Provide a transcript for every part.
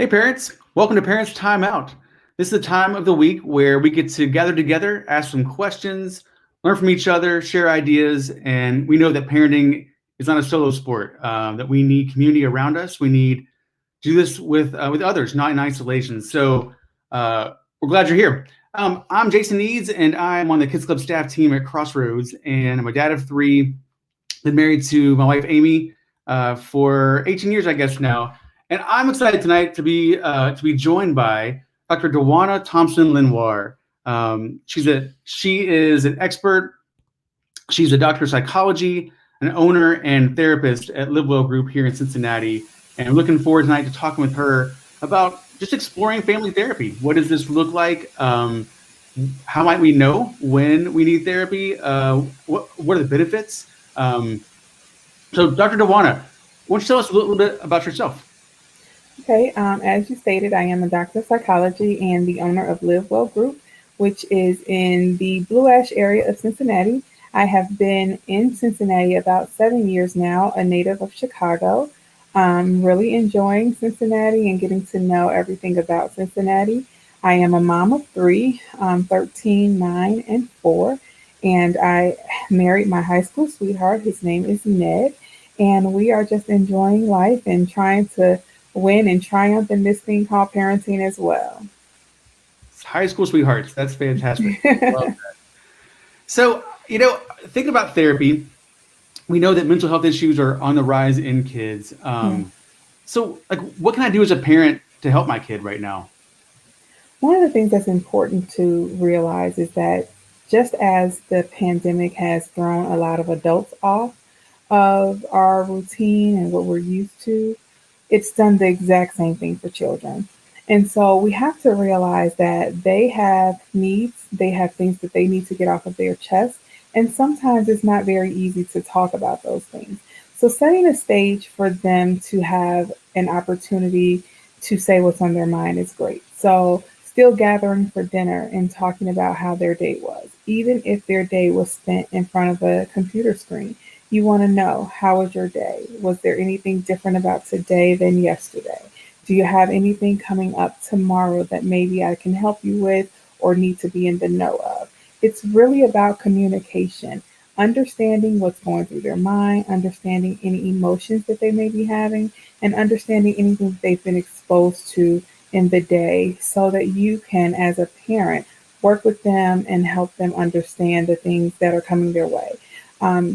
Hey parents, welcome to Parents Time Out. This is the time of the week where we get to gather together, ask some questions, learn from each other, share ideas, and we know that parenting is not a solo sport. That we need community around us. We need to do this with others, not in isolation. So we're glad you're here. I'm Jason Eads, and I'm on the Kids Club staff team at Crossroads, and I'm a dad of three. Been married to my wife Amy for 18 years, I guess now, and I'm excited tonight to be joined by Dr. Dwonna Thomson-Lenoir. She is an expert. She's a doctor of psychology, an owner and therapist at Live Well Group here in Cincinnati, and I'm looking forward tonight to talking with her about just exploring family therapy. What does this look like? How might we know when we need therapy? What are the benefits? Um, so, Dr. Dwonna, why don't you tell us a little bit about yourself? Okay, as you stated, I am a doctor of psychology and the owner of Live Well Group, which is in the Blue Ash area of Cincinnati. I have been in Cincinnati about 7 years now, a native of Chicago. I'm really enjoying Cincinnati and getting to know everything about Cincinnati. I am a mom of three, 13, 9, and 4, and I married my high school sweetheart. His name is Ned, and we are just enjoying life and trying to win and triumph in this thing called parenting as well. High school sweethearts. That's fantastic. Love that. So, thinking about therapy, we know that mental health issues are on the rise in kids. Yeah. So, like, what can I do as a parent to help my kid right now? One of the things that's important to realize is that just as the pandemic has thrown a lot of adults off of our routine and what we're used to, it's done the exact same thing for children. And so we have to realize that they have needs, they have things that they need to get off of their chest. And sometimes it's not very easy to talk about those things. So setting a stage for them to have an opportunity to say what's on their mind is great. So still gathering for dinner and talking about how their day was, even if their day was spent in front of a computer screen. You want to know, how was your day? Was there anything different about today than yesterday? Do you have anything coming up tomorrow that maybe I can help you with or need to be in the know of? It's really about communication, understanding what's going through their mind, understanding any emotions that they may be having, and understanding anything that they've been exposed to in the day so that you can, as a parent, work with them and help them understand the things that are coming their way.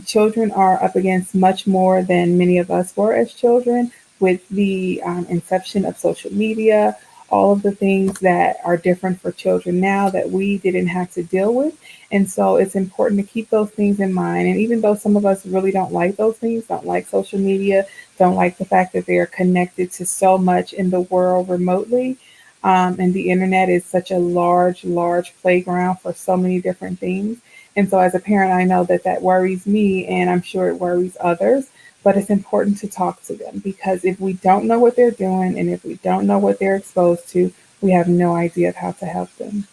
Children are up against much more than many of us were as children with the inception of social media, all of the things that are different for children now that we didn't have to deal with. And so it's important to keep those things in mind. And even though some of us really don't like those things, don't like social media, don't like the fact that they are connected to so much in the world remotely, and the internet is such a large, large playground for so many different things. And so as a parent, I know that that worries me and I'm sure it worries others, but it's important to talk to them because if we don't know what they're doing and if we don't know what they're exposed to, we have no idea of how to help them.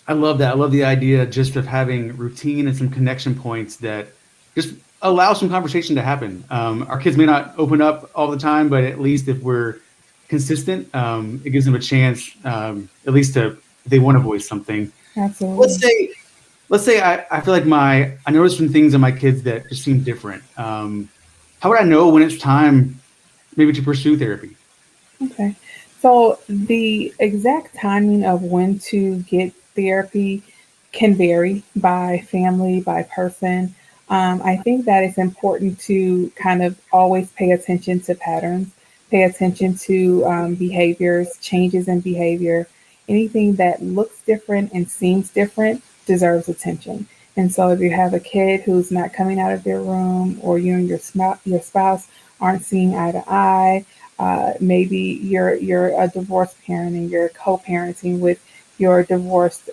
I love that. I love the idea just of having routine and some connection points that just allow some conversation to happen. Our kids may not open up all the time, but at least if we're consistent, it gives them a chance, at least to, if they want to voice something. Let's Absolutely. say let's say I feel like I noticed some things in my kids that just seem different. How would I know when it's time maybe to pursue therapy? Okay. So the exact timing of when to get therapy can vary by family, by person. I think that it's important to kind of always pay attention to patterns, pay attention to behaviors, changes in behavior. Anything that looks different and seems different deserves attention. And so if you have a kid who's not coming out of their room, or you and your spouse aren't seeing eye to eye, maybe you're a divorced parent and you're co-parenting with your divorced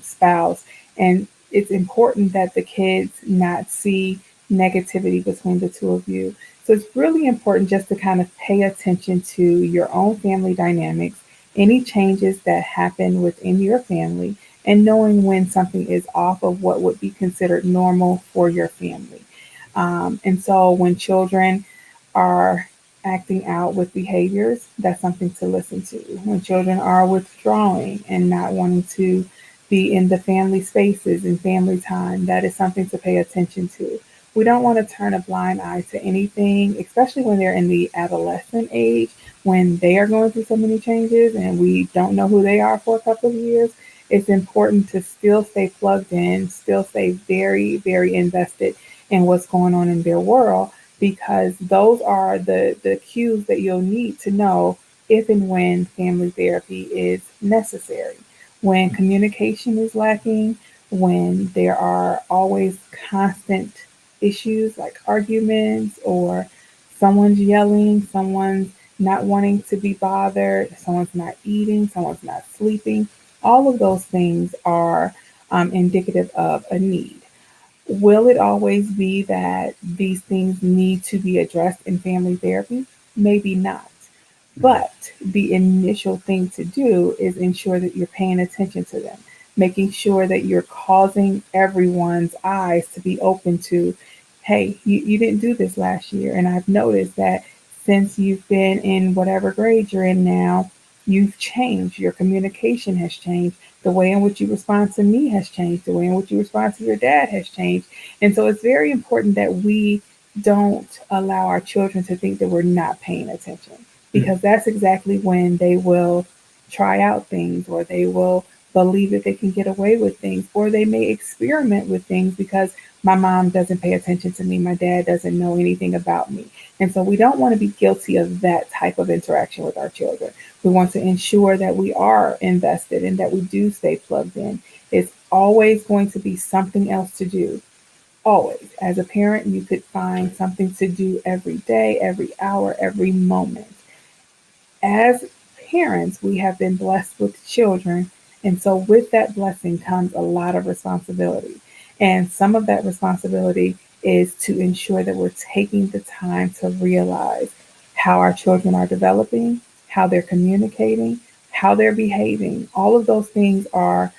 spouse, and it's important that the kids not see negativity between the two of you. So it's really important just to kind of pay attention to your own family dynamics, any changes that happen within your family, and knowing when something is off of what would be considered normal for your family. And so when children are acting out with behaviors, that's something to listen to. When children are withdrawing and not wanting to be in the family spaces and family time, that is something to pay attention to. We don't want to turn a blind eye to anything, especially when they're in the adolescent age, when they are going through so many changes and we don't know who they are for a couple of years. It's important to still stay plugged in, still stay very, very invested in what's going on in their world, because those are the cues that you'll need to know if and when family therapy is necessary. When communication is lacking, when there are always constant issues like arguments, or someone's yelling, someone's not wanting to be bothered, someone's not eating, someone's not sleeping, all of those things are indicative of a need. Will it always be that these things need to be addressed in family therapy? Maybe not. Mhm. But the initial thing to do is ensure that you're paying attention to them, making sure that you're causing everyone's eyes to be open to, hey, you didn't do this last year. And I've noticed that since you've been in whatever grade you're in now, you've changed. Your communication has changed. The way in which you respond to me has changed. The way in which you respond to your dad has changed. And so it's very important that we don't allow our children to think that we're not paying attention, Mhm. because that's exactly when they will try out things, or they will believe that they can get away with things, or they may experiment with things because my mom doesn't pay attention to me, my dad doesn't know anything about me. And so we don't want to be guilty of that type of interaction with our children. We want to ensure that we are invested and that we do stay plugged in. It's always going to be something else to do. Always. As a parent, you could find something to do every day, every hour, every moment. As parents, we have been blessed with children. And so, with that blessing comes a lot of responsibility. And some of that responsibility is to ensure that we're taking the time to realize how our children are developing, how they're communicating, how they're behaving. All of those things are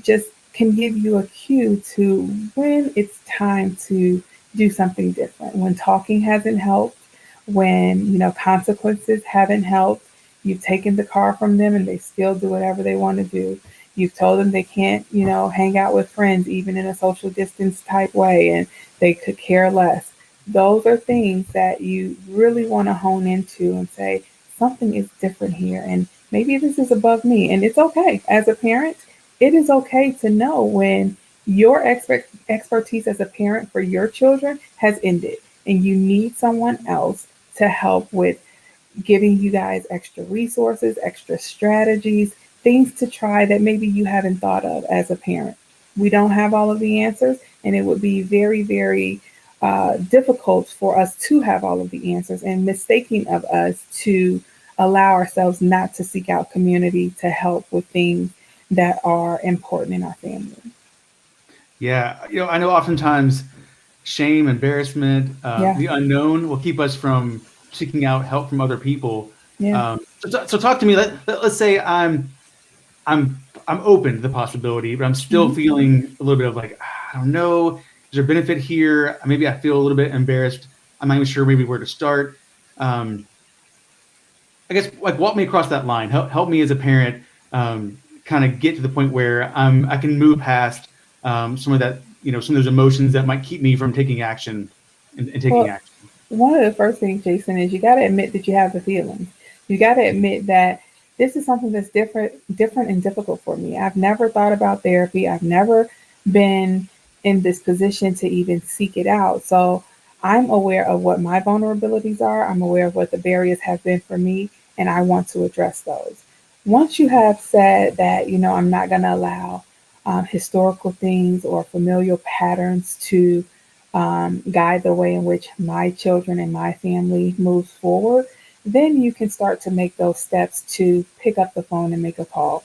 just can give you a cue to when it's time to do something different. When talking hasn't helped, when consequences haven't helped, you've taken the car from them and they still do whatever they want to do. You've told them they can't hang out with friends even in a social distance type way, and they could care less. Those are things that you really want to hone into and say something is different here, and maybe this is above me. And it's okay. As a parent, it is okay to know when your expertise as a parent for your children has ended and you need someone else to help with giving you guys extra resources, extra strategies, things to try that maybe you haven't thought of as a parent. We don't have all of the answers, and it would be very, very difficult for us to have all of the answers, and mistaking of us to allow ourselves not to seek out community to help with things that are important in our family. Yeah, I know oftentimes shame, embarrassment, Yeah, the unknown will keep us from seeking out help from other people. yeah. So talk to me. Let's say I'm open to the possibility, but I'm still Hmm. feeling a little bit of like, I don't know, is there benefit here? Maybe I feel a little bit embarrassed. I'm not even sure maybe where to start. Um, I guess like walk me across that line. Help me as a parent kind of get to the point where I can move past some of that, some of those emotions that might keep me from taking action and taking Well, action. one of the first things, Jason, is you got to admit that you have the feelings. You got to admit that this is something that's different and difficult for me. I've never thought about therapy. I've never been in this position to even seek it out. So I'm aware of what my vulnerabilities are. I'm aware of what the barriers have been for me, and I want to address those. Once you have said that, I'm not going to allow historical things or familial patterns to guide the way in which my children and my family moves forward, then you can start to make those steps to pick up the phone and make a call.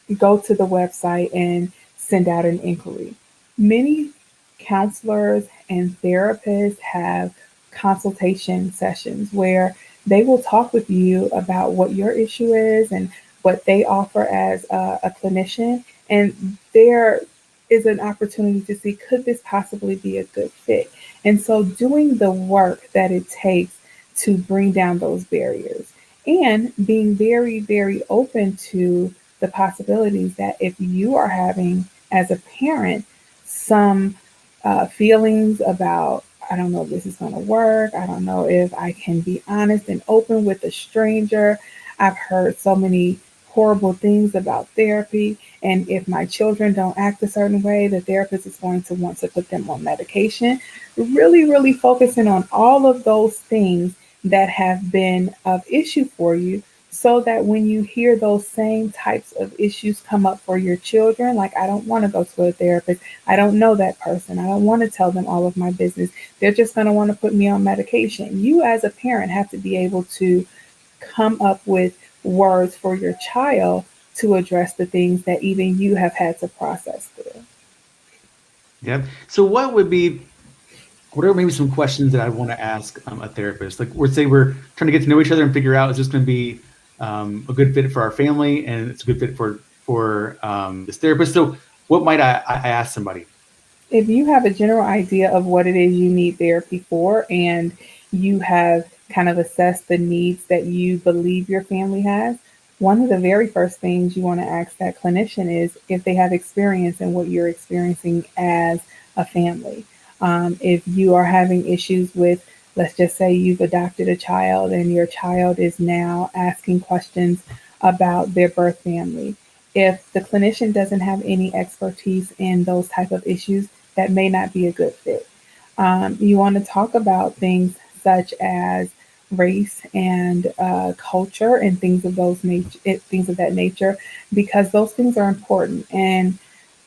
You go to the website and send out an inquiry. Many counselors and therapists have consultation sessions where they will talk with you about what your issue is and what they offer as a clinician. And there is an opportunity to see, could this possibly be a good fit? And so doing the work that it takes to bring down those barriers and being very, very open to the possibilities that if you are having, as a parent, some feelings about, I don't know if this is going to work, I don't know if I can be honest and open with a stranger. I've heard so many horrible things about therapy. And if my children don't act a certain way, the therapist is going to want to put them on medication. Really, really focusing on all of those things that have been of issue for you, so that when you hear those same types of issues come up for your children, like, I don't want to go to a therapist, I don't know that person, I don't want to tell them all of my business, they're just going to want to put me on medication. You, as a parent, have to be able to come up with words for your child to address the things that even you have had to process through. Yeah. So what are maybe some questions that I want to ask a therapist? Like, we're say we're trying to get to know each other and figure out, is this going to be a good fit for our family, and it's a good fit for this therapist. So what might I ask somebody? If you have a general idea of what it is you need therapy for, and you have kind of assessed the needs that you believe your family has, one of the very first things you want to ask that clinician is if they have experience in what you're experiencing as a family. If you are having issues with, let's just say you've adopted a child and your child is now asking questions about their birth family. If the clinician doesn't have any expertise in those type of issues, that may not be a good fit. You want to talk about things such as race and culture and things of that nature, because those things are important. And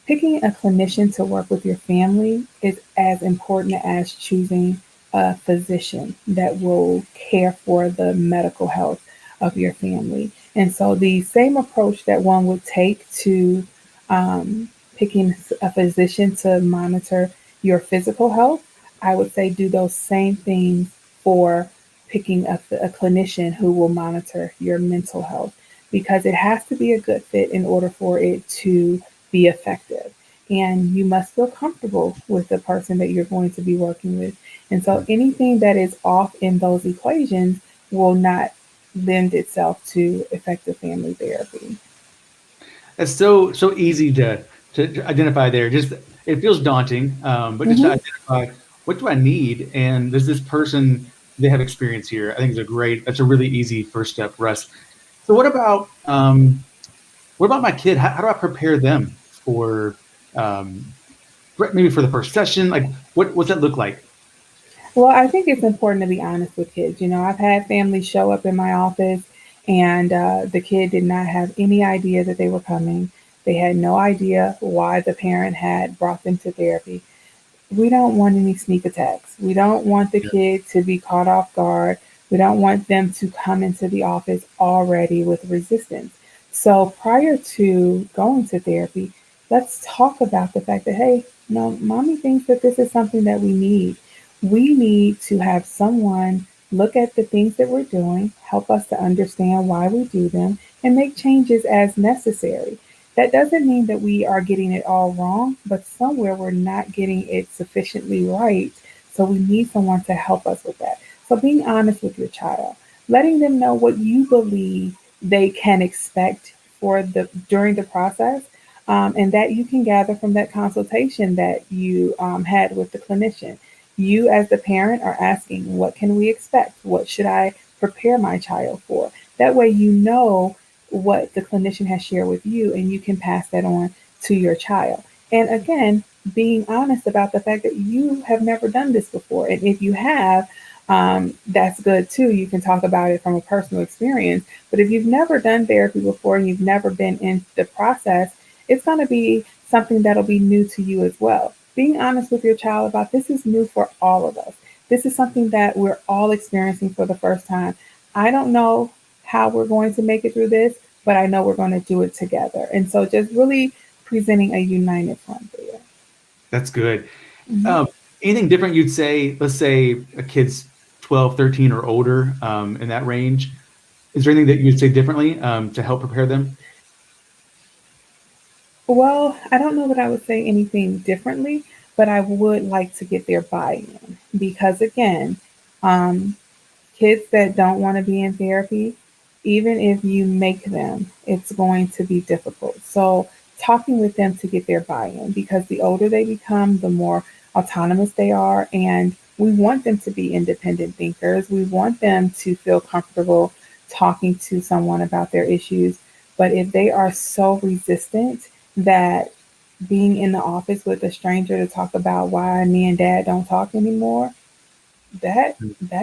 picking a clinician to work with your family is as important as choosing a physician that will care for the medical health of your family. And so, the same approach that one would take to picking a physician to monitor your physical health, I would say do those same things for picking a clinician who will monitor your mental health, because it has to be a good fit in order for it to be effective. And you must feel comfortable with the person that you're going to be working with. And so anything that is off in those equations will not lend itself to effective family therapy. That's so easy to identify there. Just it feels daunting, but just to Hmm. identify, what do I need, and does this person, they have experience here? I think that's a really easy first step for us. So what about my kid? How do I prepare them um, maybe for the first session? Like, what's that look like? Well, I think it's important to be honest with kids. I've had families show up in my office, and the kid did not have any idea that they were coming. They had no idea why the parent had brought them to therapy. We don't want any sneak attacks. We don't want the Yeah. kid to be caught off guard. We don't want them to come into the office already with resistance. So prior to going to therapy, let's talk about the fact that, hey, no, mommy thinks that this is something that we need. We need to have someone look at the things that we're doing, help us to understand why we do them, and make changes as necessary. That doesn't mean that we are getting it all wrong, but somewhere we're not getting it sufficiently right. So we need someone to help us with that. So being honest with your child, letting them know what you believe they can expect for the during the process, and that you can gather from that consultation that you had with the clinician. You, as the parent, are asking, what can we expect? What should I prepare my child for? That way, you know what the clinician has shared with you, and you can pass that on to your child. And again, being honest about the fact that you have never done this before. And if you have, that's good too. You can talk about it from a personal experience. But if you've never done therapy before and you've never been in the process, it's going to be something that'll be new to you as well. Being honest with your child about this is new for all of us. This is something that we're all experiencing for the first time. I don't know how we're going to make it through this, but I know we're going to do it together. And so just really presenting a united front there. That's good. Mhm. Um, Anything different you'd say? Let's say a kid's 12, 13, or older, in that range. Is there anything that you'd say differently to help prepare them? Well, I don't know that I would say anything differently, but I would like to get their buy in because, again, um, Kids that don't want to be in therapy, even if you make them, it's going to be difficult. So, talking with them to get their buy in, because the older they become, the more autonomous they are. And we want them to be independent thinkers. We want them to feel comfortable talking to someone about their issues. But if they are so resistant that being in the office with a stranger to talk about why me and dad don't talk anymore, that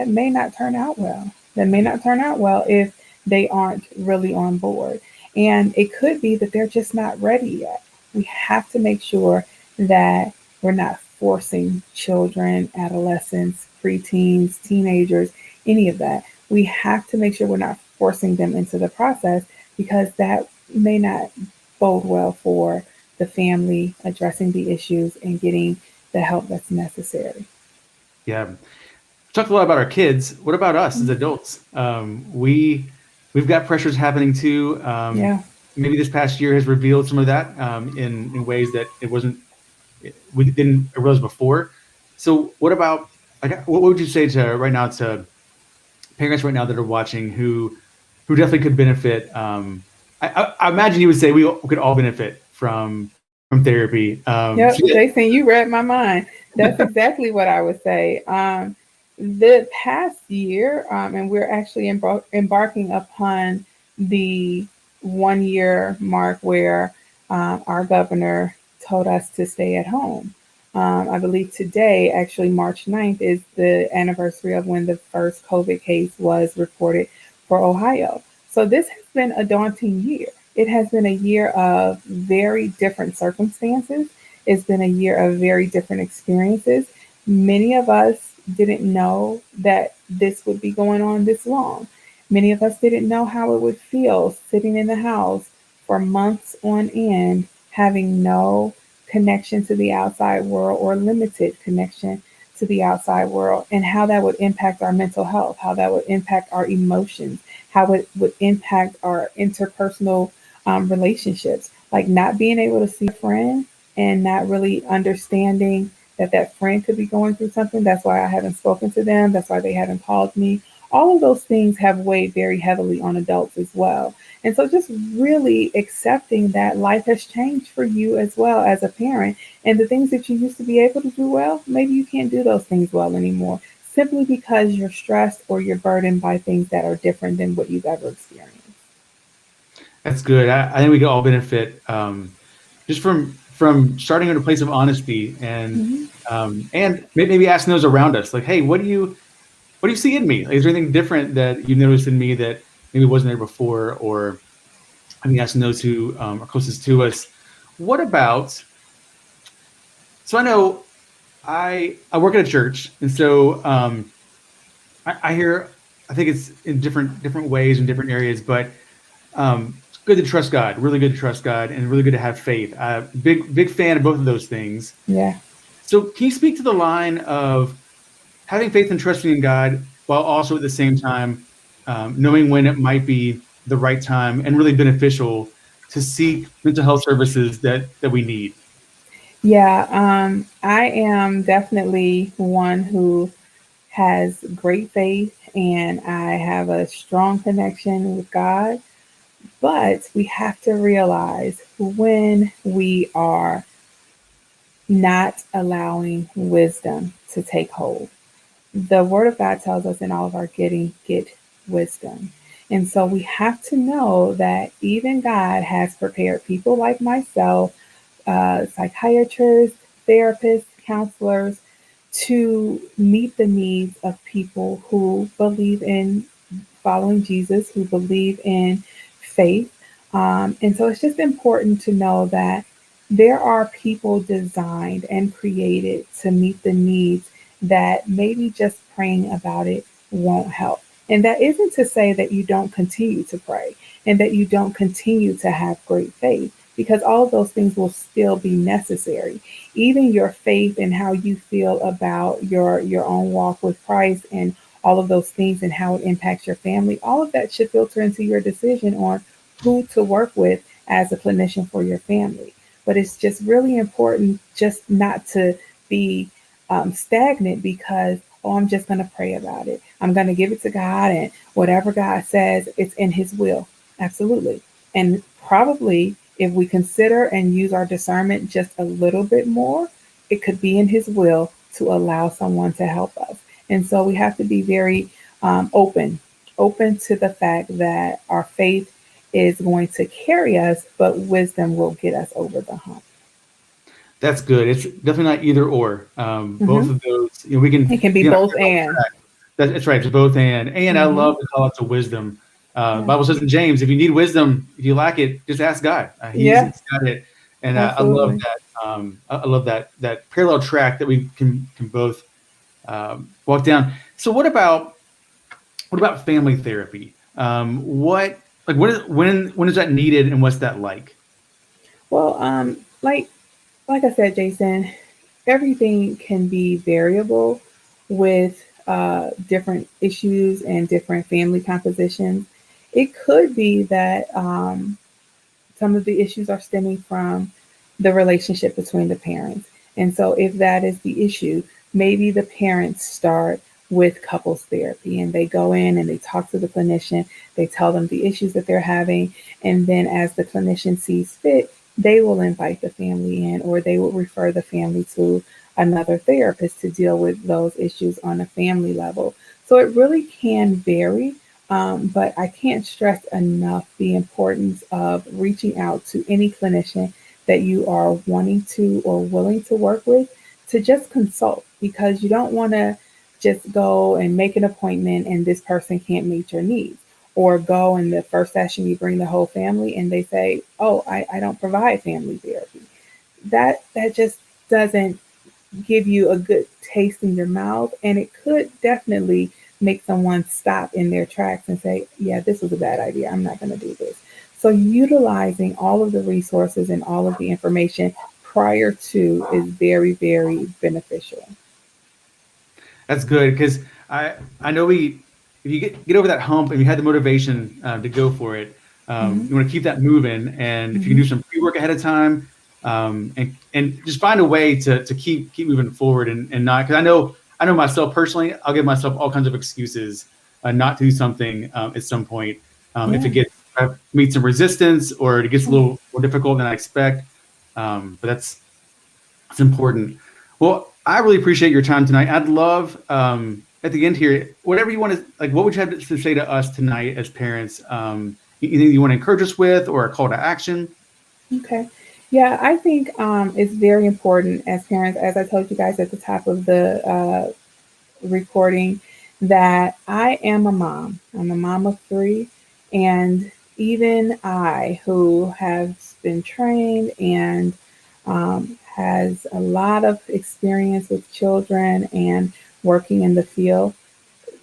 may not turn out well. That may not turn out well if they aren't really on board. And it could be that they're just not ready yet. We have to make sure that we're not forcing children, adolescents, preteens, teenagers, any of that. We have to make sure we're not forcing them into the process, because that may not bode well for the family addressing the issues and getting the help that's necessary. Yeah. Talked a lot about our kids. What about us as adults? We've got pressures happening too. Yeah. Maybe this past year has revealed some of that in ways that we didn't realize before. So what about, like, what would you say to right now to parents right now that are watching who definitely could benefit? I imagine you would say we could all benefit from therapy. Yep, Jason, you read my mind. That's exactly what I would say. The past year, and we're actually embarking upon the 1 year mark where our governor told us to stay at home. I believe today, actually March 9th, is the anniversary of when the first COVID case was reported for Ohio. So this has been a daunting year. It has been a year of very different circumstances. It's been a year of very different experiences. Many of us didn't know that this would be going on this long. Many of us didn't know how it would feel sitting in the house for months on end, having no connection to the outside world or limited connection to the outside world, and how that would impact our mental health, how that would impact our emotions, how it would impact our interpersonal relationships, like not being able to see a friend and not really understanding that that friend could be going through something. That's why I haven't spoken to them. That's why they haven't called me. All of those things have weighed very heavily on adults as well. And so just really accepting that life has changed for you as well as a parent. And the things that you used to be able to do well, maybe you can't do those things well anymore, simply because you're stressed or you're burdened by things that are different than what you've ever experienced. That's good. I think we can all benefit just from starting at a place of honesty Mhm. and maybe asking those around us, like, hey, what do you see in me? Like, is there anything different that you noticed in me that maybe wasn't there before? Or I mean, asking those who are closest to us. What about? So I know I work at a church, and so I hear, I think it's in different ways in different areas, but it's good to trust God, really good to trust God, and really good to have faith. Big fan of both of those things. Yeah. So can you speak to the line of having faith and trusting in God while also at the same time knowing when it might be the right time and really beneficial to seek mental health services that we need? Yeah, I am definitely one who has great faith and I have a strong connection with God. But we have to realize when we are not allowing wisdom to take hold. The Word of God tells us in all of our getting, get wisdom. And so we have to know that even God has prepared people like myself, psychiatrists, therapists, counselors, to meet the needs of people who believe in following Jesus, who believe in faith. And so it's just important to know that there are people designed and created to meet the needs that maybe just praying about it won't help. And that isn't to say that you don't continue to pray and that you don't continue to have great faith, because all of those things will still be necessary. Even your faith and how you feel about your own walk with Christ and all of those things and how it impacts your family, all of that should filter into your decision on who to work with as a clinician for your family. But it's just really important just not to be stagnant because, oh, I'm just going to pray about it. I'm going to give it to God, and whatever God says, it's in His will. Absolutely. And probably if we consider and use our discernment just a little bit more, it could be in His will to allow someone to help us. And so we have to be very open to the fact that our faith is going to carry us, but wisdom will get us over the hump. That's good. It's definitely not either or. Both Hmm. of those, we can It can be get on both and. track. That's right. It's both and I Hmm. love the call out to wisdom. The Yeah. Bible says in James, if you need wisdom, if you lack it, just ask God. Yeah. He's got it, and I love Absolutely. that. I love that parallel track that we can both walk down. So what about family therapy? What is when is that needed, and what's that like? Well, like I said, Jason, everything can be variable with different issues and different family compositions. It could be that some of the issues are stemming from the relationship between the parents. And so, if that is the issue, maybe the parents start with couples therapy and they go in and they talk to the clinician, they tell them the issues that they're having, and then as the clinician sees fit, they will invite the family in or they will refer the family to another therapist to deal with those issues on a family level. So it really can vary, but I can't stress enough the importance of reaching out to any clinician that you are wanting to or willing to work with to just consult, because you don't want to just go and make an appointment and this person can't meet your needs. Or go and the first session you bring the whole family and they say, oh, I don't provide family therapy. That just doesn't give you a good taste in your mouth, and it could definitely make someone stop in their tracks and say, yeah, this was a bad idea, I'm not going to do this. So utilizing all of the resources and all of the information prior to is very, very beneficial. That's good because I know we if you get over that hump and you had the motivation to go for it, Hmm. you want to keep that moving. And if you can Hmm. do some pre work ahead of time, and just find a way to keep moving forward and not because I know myself personally, I'll give myself all kinds of excuses not to do something at some point if Yeah. it gets meet some resistance or it gets a Yeah. little more difficult than I expect. But that's important. Well, I really appreciate your time tonight. I'd love at the end here, whatever you want to like. What would you have to say to us tonight as parents? Anything you want to encourage us with, or a call to action? Okay. Yeah, I think it's very important as parents, as I told you guys at the top of the recording, that I am a mom. I'm a mom of three. And even I, who has been trained and has a lot of experience with children and working in the field,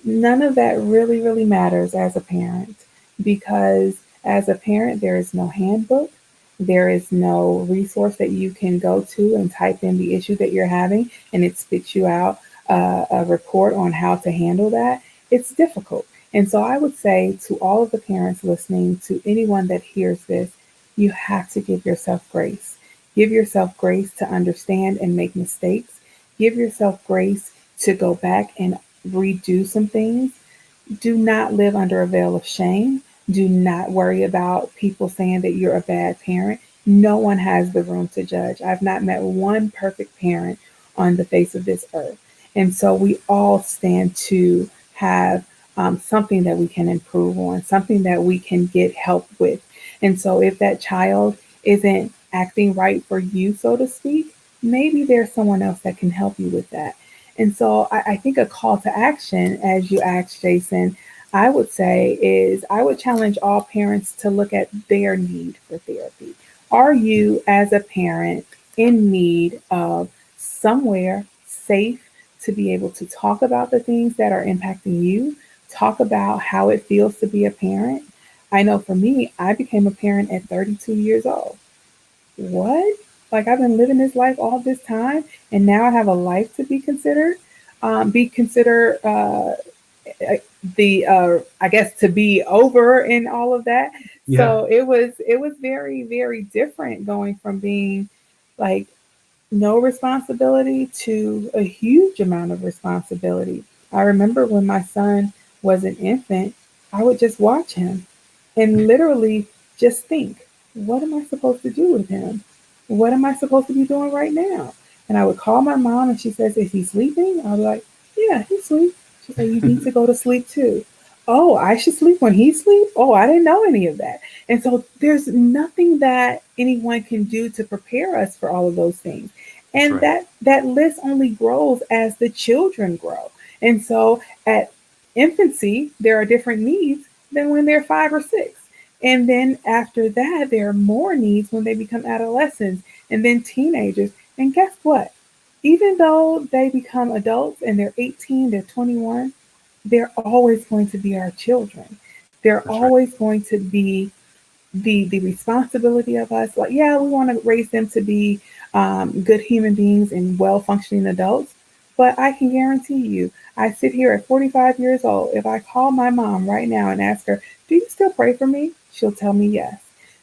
none of that really, really matters as a parent, because as a parent, there is no handbook. There is no resource that you can go to and type in the issue that you're having and it spits you out a report on how to handle that. It's difficult. And so I would say to all of the parents listening, to anyone that hears this, you have to give yourself grace. Give yourself grace to understand and make mistakes. Give yourself grace to go back and redo some things. Do not live under a veil of shame. Do not worry about people saying that you're a bad parent. No one has the room to judge. I've not met one perfect parent on the face of this earth. And so we all stand to have something that we can improve on, something that we can get help with. And so if that child isn't acting right for you, so to speak, maybe there's someone else that can help you with that. And so I think a call to action, as you asked, Jason, I would say is I would challenge all parents to look at their need for therapy. Are you, as a parent, in need of somewhere safe to be able to talk about the things that are impacting you, talk about how it feels to be a parent? I know for me, I became a parent at 32 years old. What? Like, I've been living this life all this time, and now I have a life to be considered the I guess to be over and all of that. Yeah, So it was very, very different going from being like no responsibility to a huge amount of responsibility. I remember when my son was an infant, I would just watch him and literally just think, what am I supposed to do with him? What am I supposed to be doing right now? And I would call my mom and she says, is he sleeping? I'll be like, yeah, he's asleep. She's like, you need to go to sleep too. Oh, I should sleep when he sleeps? Oh, I didn't know any of that. And so there's nothing that anyone can do to prepare us for all of those things. That's And right. that list only grows as the children grow. And so at infancy, there are different needs than when they're 5 or 6. And then after that, there are more needs when they become adolescents and then teenagers. And guess what? Even though they become adults and they're 18, they're 21, they're always going to be our children. They're That's right. always going to be the responsibility of us. Like, yeah, we want to raise them to be good human beings and well functioning adults. But I can guarantee you, I sit here at 45 years old. If I call my mom right now and ask her, do you still pray for me? She'll tell me yes.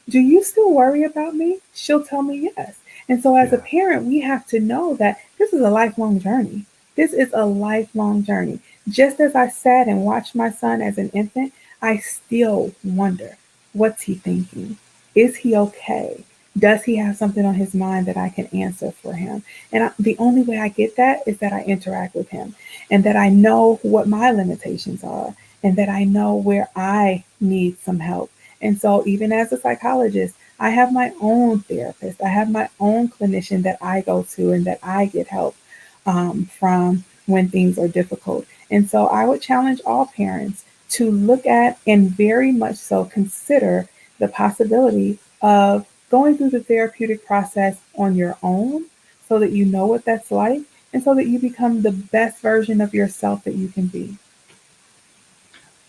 Do you still worry about me? She'll tell me yes. And so, as a Yeah. parent, we have to know that this is a lifelong journey. This is a lifelong journey. Just as I sat and watched my son as an infant, I still wonder, what's he thinking? Is he okay? Does he have something on his mind that I can answer for him? And the only way I get that is that I interact with him and that I know what my limitations are and that I know where I need some help. And so, even as a psychologist, I have my own therapist, I have my own clinician that I go to and that I get help from when things are difficult. And so, I would challenge all parents to look at and very much so consider the possibility of going through the therapeutic process on your own so that you know what that's like and so that you become the best version of yourself that you can be.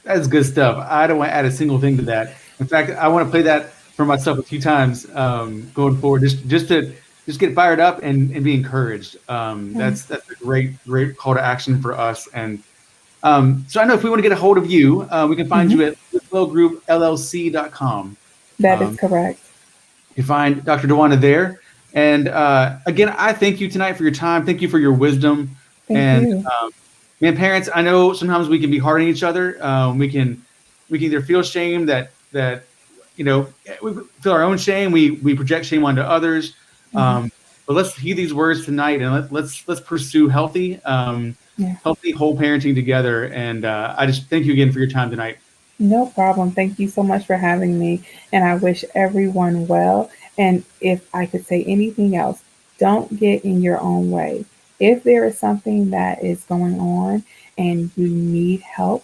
That's good stuff. I don't want to add a single thing to that. In fact, I want to play that for myself a few times going forward, just to just get fired up and be encouraged. Mm. That's a great call to action for us. And so I know if we want to get a hold of you, we can find Mhm. you at flowgroupllc.com. That is Um, correct. you find Dr. Dwonna there. And again, I thank you tonight for your time. Thank you for your wisdom. Thank And you. man, parents, I know sometimes we can be hard on each other. We can either feel shame that we feel our own shame. We project shame onto others. Mhm. But let's heed these words tonight, and let's pursue Yeah. healthy whole parenting together. And I just thank you again for your time tonight. No problem. Thank you so much for having me. And I wish everyone well. And if I could say anything else, don't get in your own way. If there is something that is going on and you need help,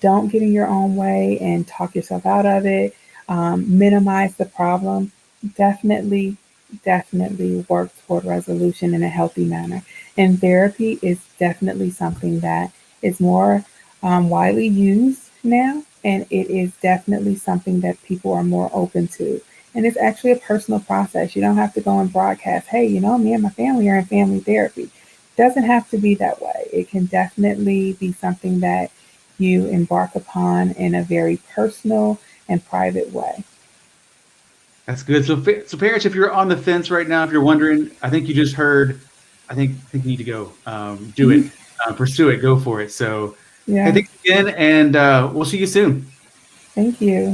don't get in your own way and talk yourself out of it. Minimize the problem. Definitely, definitely work toward resolution in a healthy manner. And therapy is definitely something that is more widely used now, and it is definitely something that people are more open to. And it's actually a personal process. You don't have to go and broadcast, hey, me and my family are in family therapy. It doesn't have to be that way. It can definitely be something that you embark upon in a very personal and private way. That's good. So parents, if you're on the fence right now, if you're wondering, I think you just heard. I think you need to go do Mhm. it, pursue it, go for it. So, hey, Yeah, thanks again, and we'll see you soon. thank you.